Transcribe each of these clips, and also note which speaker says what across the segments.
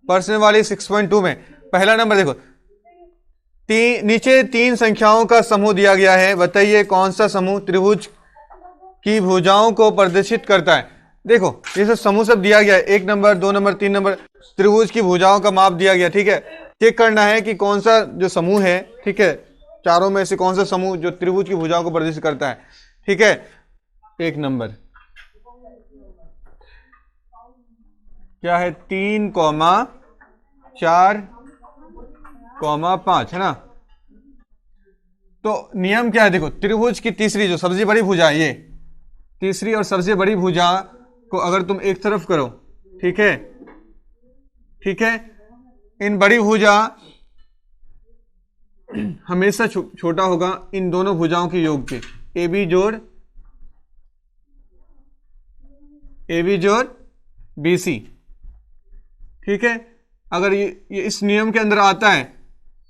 Speaker 1: प्रश्न वाली 6.2 में पहला नंबर देखो, नीचे 3 संख्याओं का समूह दिया गया है, बताइए कौन सा समूह त्रिभुज की भुजाओं को प्रदर्शित करता है। देखो ये सब समूह सब दिया गया है, 1 नंबर 2 नंबर 3 नंबर, त्रिभुज की भुजाओं का माप दिया गया। ठीक है, चेक करना है कि कौन सा जो समूह है, ठीक है, चारों में से कौन सा समूह जो त्रिभुज की भुजाओं को प्रदर्शित करता है। ठीक है, 1 नंबर क्या है, 3,4,5 है ना। तो नियम क्या है, देखो त्रिभुज की तीसरी जो सबसे बड़ी भुजा है, ये तीसरी और सबसे बड़ी भुजा को अगर तुम एक तरफ करो, ठीक है, ठीक है, इन बड़ी भुजा हमेशा छोटा होगा इन दोनों भुजाओं के योग के, ए बी जोड़ बी सी। ठीक है, अगर ये इस नियम के अंदर आता है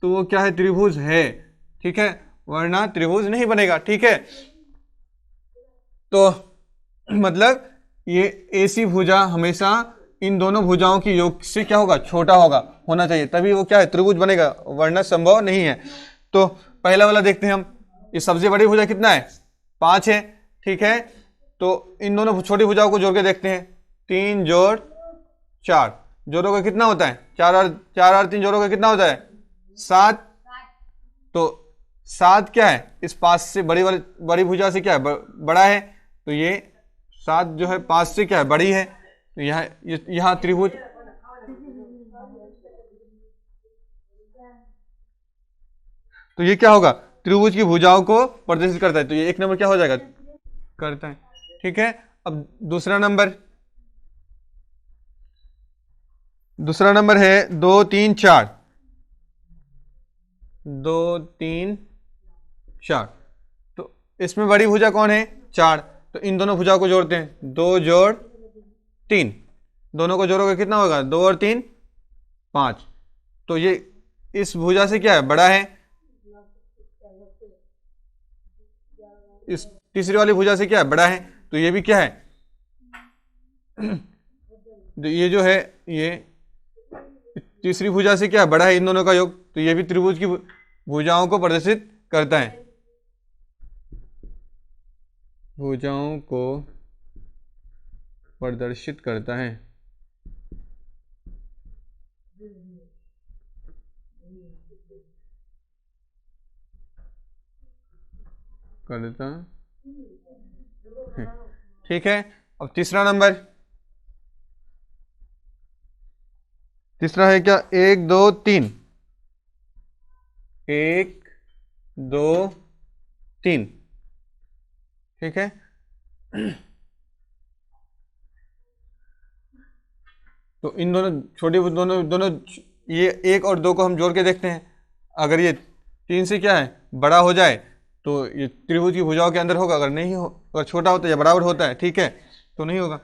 Speaker 1: तो वो क्या है, त्रिभुज है। ठीक है, वरना त्रिभुज नहीं बनेगा। ठीक है, तो मतलब ये एसी भुजा हमेशा इन दोनों भुजाओं की योग से क्या होगा, छोटा होना चाहिए, तभी वो क्या है, त्रिभुज बनेगा, वरना संभव नहीं है। तो पहला वाला देखते हैं हम, ये सबसे बड़ी भुजा कितना है, 5 है। ठीक है, तो इन दोनों छोटी भुजाओं को जोड़ के देखते हैं, 3 जोड़ 4 जोड़ों का कितना होता है, 4 और 3 जोड़ों का कितना होता है, 7। तो 7 क्या है, इस 5 से बड़ी भुजा से क्या है, बड़ा है, तो ये 7 जो है 5 से क्या है, बड़ी है। तो यहाँ त्रिभुज, तो ये क्या होगा, त्रिभुज की भुजाओं को प्रदर्शित करता है। तो ये 1 नंबर क्या हो जाएगा, करता है। ठीक है, अब दूसरा नंबर है 2 3 4, 2 3 4। तो इसमें बड़ी भुजा कौन है, 4। तो इन दोनों भुजाओं को जोड़ते हैं, 2 जोड़ 3, दोनों को जोड़ोगे कितना होगा, 2 और 3 5। तो ये इस भुजा से क्या है, बड़ा है, इस तीसरी वाली भुजा से क्या है, बड़ा है। तो ये भी क्या है, तो ये जो है, ये तीसरी भुजा से क्या है, बड़ा है, इन दोनों का योग। तो ये भी त्रिभुज की भुजाओं को प्रदर्शित करता है, भुजाओं को प्रदर्शित करता है। करता है। ठीक है, अब तीसरा है क्या, 1 2 3, 1 2 3। ठीक है, तो इन दोनों ये 1 और 2 को हम जोड़ के देखते हैं, अगर ये 3 से क्या है, बड़ा हो जाए तो ये त्रिभुज की भुजाओं के अंदर होगा, अगर नहीं हो, अगर छोटा होता है या बराबर होता है, ठीक है, तो नहीं होगा।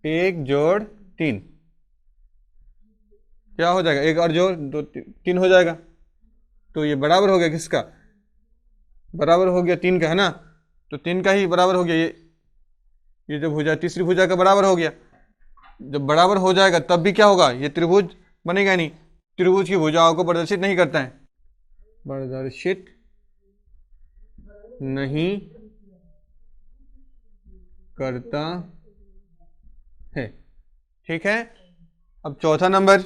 Speaker 1: 1 जोड़ 3 क्या हो जाएगा, 1 और जोड़ 2 3 हो जाएगा। तो ये बराबर हो गया किसका, बराबर हो गया 3 का, है ना। तो 3 का ही बराबर हो गया, ये जो भुजा तीसरी भुजा का बराबर हो गया। जब बराबर हो जाएगा तब भी क्या होगा, ये त्रिभुज बनेगा नहीं, त्रिभुज की भुजाओं को प्रदर्शित नहीं करता है, प्रदर्शित नहीं करता है। ठीक है, अब चौथा नंबर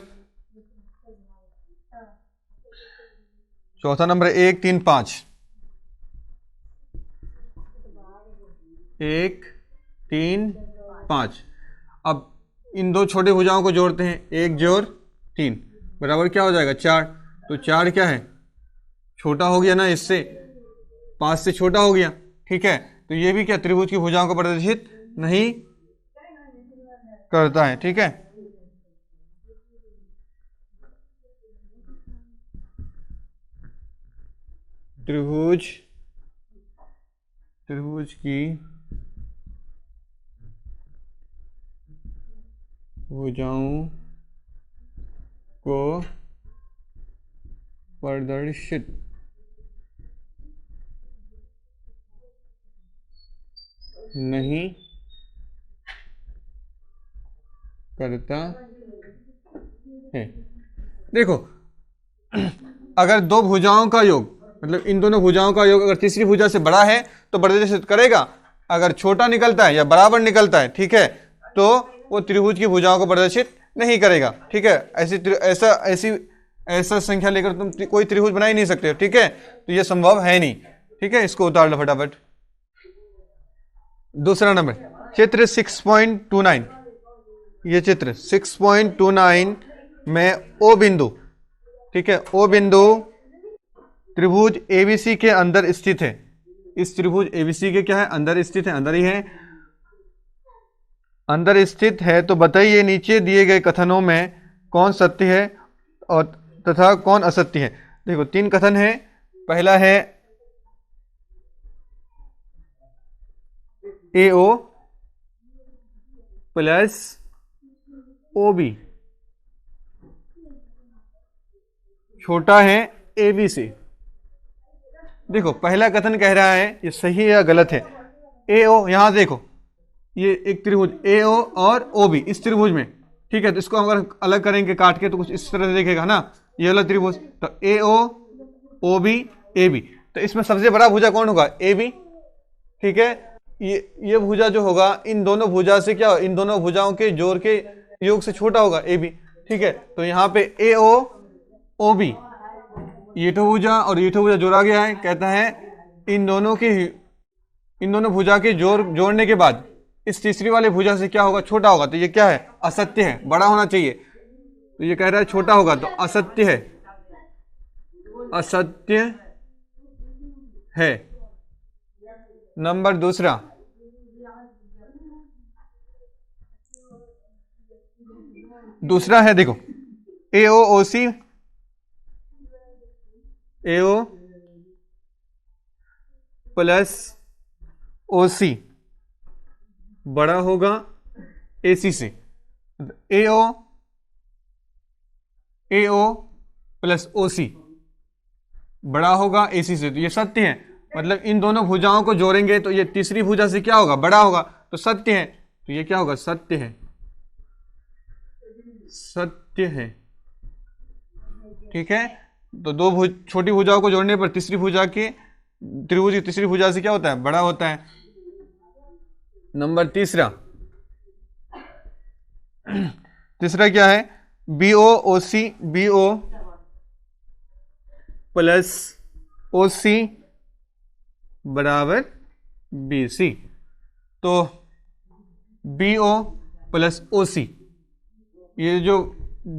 Speaker 1: 1 3 5, 1 3 5। अब इन दो छोटी भुजाओं को जोड़ते हैं, 1 जोड़ 3 बराबर क्या हो जाएगा, 4। तो 4 क्या है, छोटा हो गया ना, इससे 5 से छोटा हो गया। ठीक है, तो ये भी क्या, त्रिभुज की भुजाओं को प्रदर्शित नहीं करता है। ठीक है, त्रिभुज की भुजाओं को प्रदर्शित नहीं करता है। देखो, अगर दो भुजाओं का योग, मतलब इन दोनों भुजाओं का योग अगर तीसरी भुजा से बड़ा है तो प्रदर्शित करेगा, अगर छोटा निकलता है या बराबर निकलता है, ठीक है, तो वो त्रिभुज की भुजाओं को प्रदर्शित नहीं करेगा। ठीक है, ऐसा संख्या लेकर तुम कोई त्रिभुज बना ही नहीं सकते हो। ठीक है, तो ये संभव है नहीं। ठीक है, इसको उतार लो फटाफट। दूसरा नंबर, चित्र 6.29, ये चित्र 6.29 में ओ बिंदु, ठीक है, ओ बिंदु त्रिभुज एबीसी के अंदर स्थित है। इस त्रिभुज एबीसी के क्या है, अंदर स्थित है, अंदर ही है, अंदर स्थित है। तो बताइए नीचे दिए गए कथनों में कौन सत्य है और तथा कौन असत्य है। देखो, तीन कथन है। पहला है AO प्लस OB छोटा है ABC। देखो, पहला कथन कह रहा है ये सही है या गलत है। AO, यहां देखो, ये एक त्रिभुज AO और OB इस त्रिभुज में, ठीक है, तो इसको अगर अलग करेंगे काट के तो कुछ इस तरह से देखेगा ना, ये वाला त्रिभुज, तो AO OB AB, तो इसमें सबसे बड़ा भुजा कौन होगा, AB। ठीक है, ये भुजा जो होगा इन दोनों भुजा से क्या, इन दोनों भुजाओं के जोड़ के योग से छोटा होगा AB। ठीक है, तो यहाँ पे AO OB ये तो भुजा और ये तो भुजा जोड़ा गया है, कहता है इन दोनों भुजा के जोड़ने के बाद इस तीसरी वाले भुजा से क्या होगा, छोटा होगा। तो ये क्या है, असत्य है, बड़ा होना चाहिए। तो ये कह रहा है छोटा होगा, तो असत्य है, असत्य है। नंबर दूसरा, दूसरा है, देखो, AO प्लस OC बड़ा होगा AC से। AO प्लस OC बड़ा होगा AC से, तो ये सत्य है। मतलब इन दोनों भुजाओं को जोड़ेंगे तो ये तीसरी भुजा से क्या होगा, बड़ा होगा, तो सत्य है। तो ये क्या होगा, सत्य है, सत्य है। ठीक है, तो दो छोटी भुजाओं को जोड़ने पर तीसरी भुजा के त्रिभुज की तीसरी भुजा से क्या होता है, बड़ा होता है। नंबर तीसरा, तीसरा क्या है, BO प्लस OC बराबर BC। तो BO प्लस OC ये जो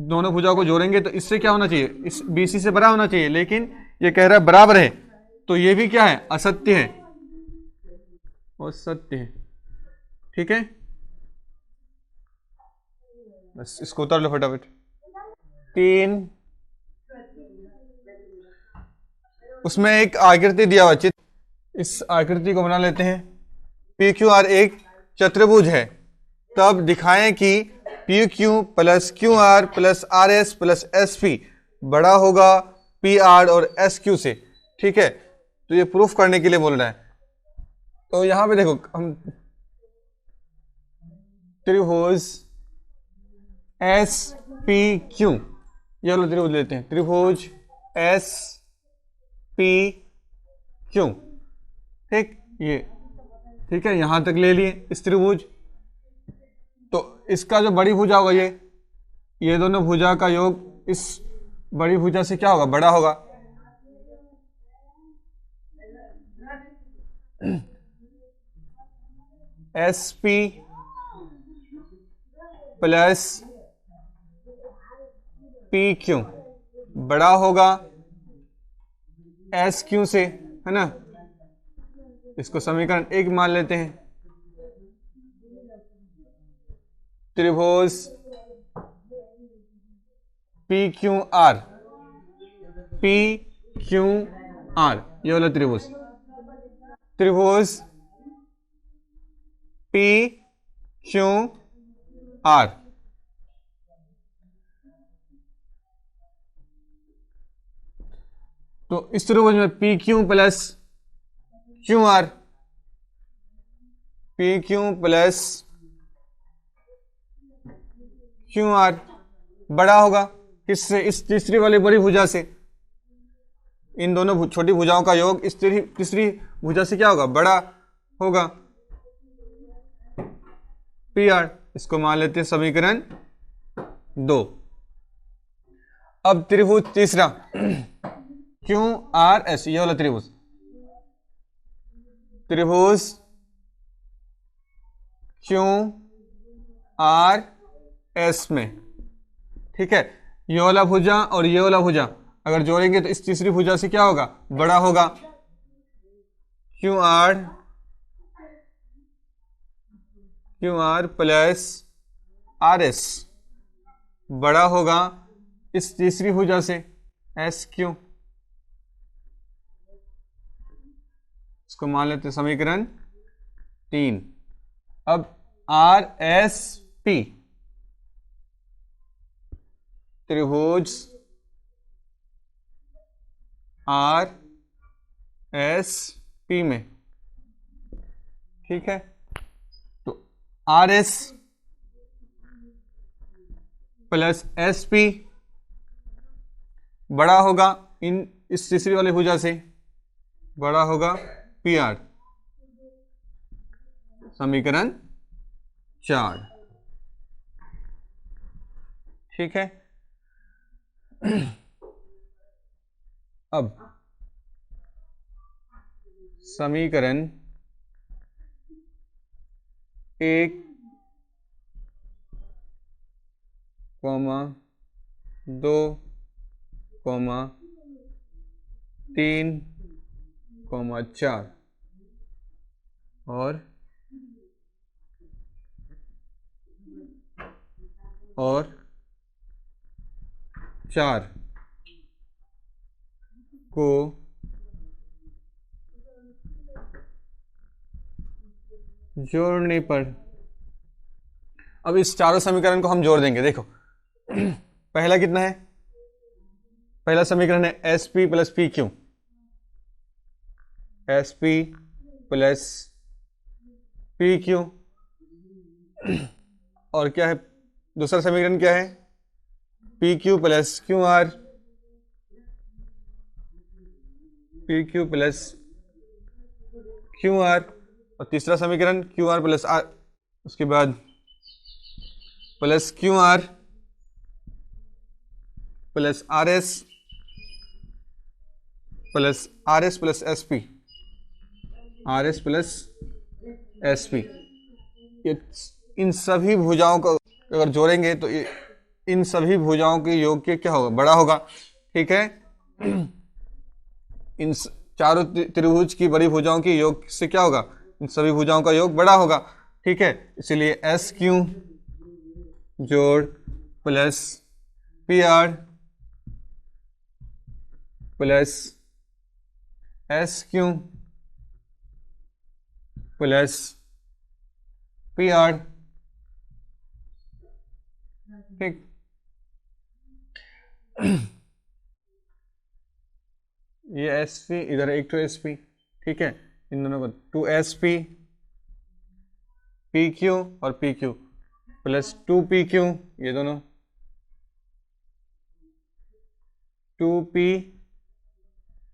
Speaker 1: दोनों भुजाओं को जोड़ेंगे तो इससे क्या होना चाहिए, इस BC से बड़ा होना चाहिए, लेकिन ये कह रहा है बराबर है, तो ये भी क्या है, असत्य है, और सत्य है। ठीक है, बस इसको उतार लो फटाफट। 3, उसमें एक आकृति दिया हुआ चित्र, इस आकृति को बना लेते हैं। PQR एक चतुर्भुज है, तब दिखाएं कि PQ plus QR plus RS plus SP बड़ा होगा PR और SQ से। ठीक है, तो ये प्रूफ करने के लिए बोल रहा है। तो यहां पे देखो, हम त्रिभुज SPQ ये वाला त्रिभुज लेते हैं, त्रिभुज SPQ। ठीक, ये ठीक है, यहां तक ले लिए इस त्रिभुज। तो इसका जो बड़ी भुजा होगा, ये दोनों भुजा का योग इस बड़ी भुजा से क्या होगा, बड़ा होगा। SP प्लस PQ बड़ा होगा SQ से, है ना। इसको समीकरण 1 मान लेते हैं। त्रिभुज PQR ये वाला त्रिभुज, त्रिभुज PQR तो इस त्रिभुज में PQ plus QR, PQ plus Q are बड़ा होगा किससे? इस तीसरी वाली बड़ी भुजा से। इन दोनों छोटी भुजाओं का योग इस तीसरी भुजा से क्या होगा? बड़ा होगा। पी आर, इसको मान लेते हैं समीकरण 2। अब त्रिभुज तीसरा क्यू आर एस, ये वाला त्रिभुज, त्रिभुज क्यू आर एस में, ठीक है, ये वाला भुजा और ये वाला भुजा अगर जोड़ेंगे तो इस तीसरी भुजा से क्या होगा? बड़ा होगा। Q R plus R S बड़ा होगा इस तीसरी भुजा से एस क्यू, इसको मान लेते हैं समीकरण 3। अब आर एस पी, त्रिभुज आर एस पी में, ठीक है, तो are S plus S P बड़ा होगा इस तीसरी वाली भुजा से, बड़ा होगा पी आर, समीकरण 4, ठीक है। अब समीकरण 1, 2, 3, 4 और 4 को जोड़ने पर, अब इस चारों समीकरण को हम जोड़ देंगे। देखो पहला कितना है? पहला समीकरण है S P plus P Q, S P plus P Q, और क्या है दूसरा समीकरण? क्या है? P Q plus Q R, P Q plus Q R, और तीसरा समीकरण क्यू आर प्लस आर, उसके बाद plus Q R plus R S plus S P, R S plus S P. इन सभी भुजाओं को अगर जोड़ेंगे तो इन सभी भुजाओं के योग के क्या होगा? बड़ा होगा, ठीक है। इन चारों त्रिभुज की बड़ी भुजाओं के योग से क्या होगा? इन सभी भुजाओं का योग बड़ा होगा, ठीक है। इसलिए एस क्यू जोड़ plus P R plus S Q plus P R, ठीक। ये एस पी, इधर एक तो एस पी, ठीक है, इन दोनों को 2 एस पी पी क्यू और P Q plus 2 P Q, ये दोनों 2 पी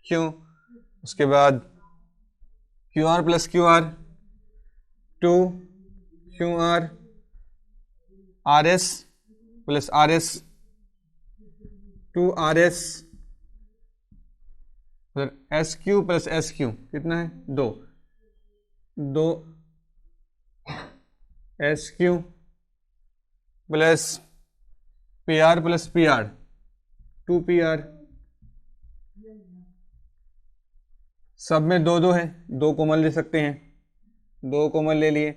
Speaker 1: क्यू, उसके बाद Q R plus Q are 2 Q R, are S plus R S 2 R S, S Q plus S Q कितना है? 2 S Q plus P R plus P R 2 P R, सब में 2 है, 2 common ले सकते हैं, 2 कॉमन ले लिए,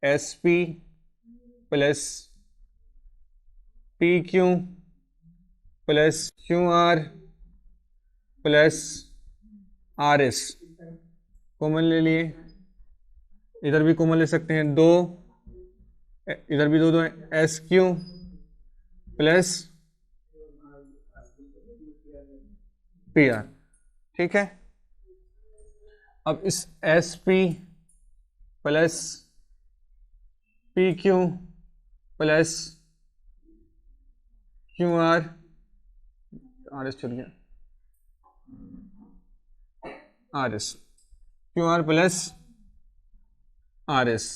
Speaker 1: S P plus P Q plus Q R plus R S common ले लिए, इधर भी कॉमन ले सकते हैं, 2 इधर भी 2 है, S Q plus P R, ठीक है। अब इस S P plus P Q plus Q are, R S चल गया, R S, Q R plus R S,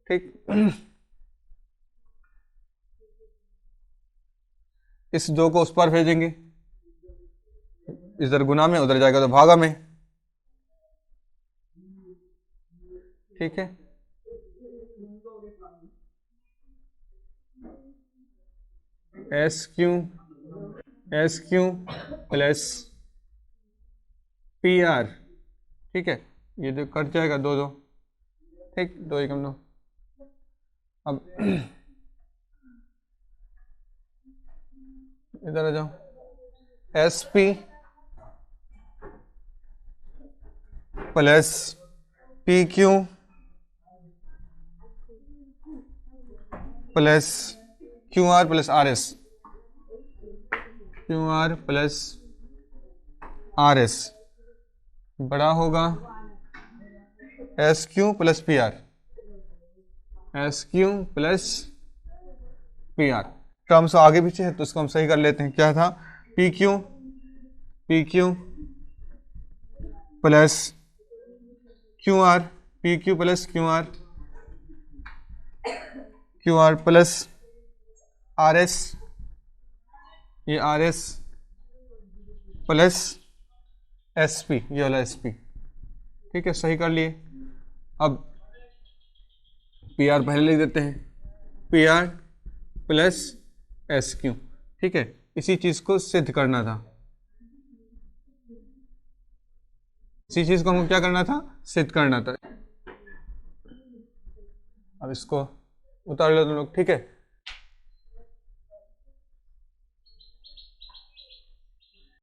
Speaker 1: ठीक। इस दो को उस पार भेजेंगे, इधर गुना में, उधर जाएगा तो भागा में, ठीक है। S Q plus P R, ठीक है, ये जो कट जाएगा दो दो, ठीक, दो एकम दो। अब इधर आ जाओ, S P plus P Q plus Q R plus R S, Q R plus R S बड़ा होगा S Q plus P R, S Q plus P R. Terms आगे पीछे है तो इसको हम सही कर लेते हैं। क्या था, P Q plus Q R, P Q plus Q R plus R S, ये R S plus S P, ये वाला एस पी, ठीक है, सही कर लिए। अब पी आर पहले लिख देते हैं, P R plus S Q, ठीक है, इसी चीज को सिद्ध करना था, इसी चीज को हमको क्या करना था, सिद्ध करना था। अब इसको उतार लो तुम लोग, ठीक है।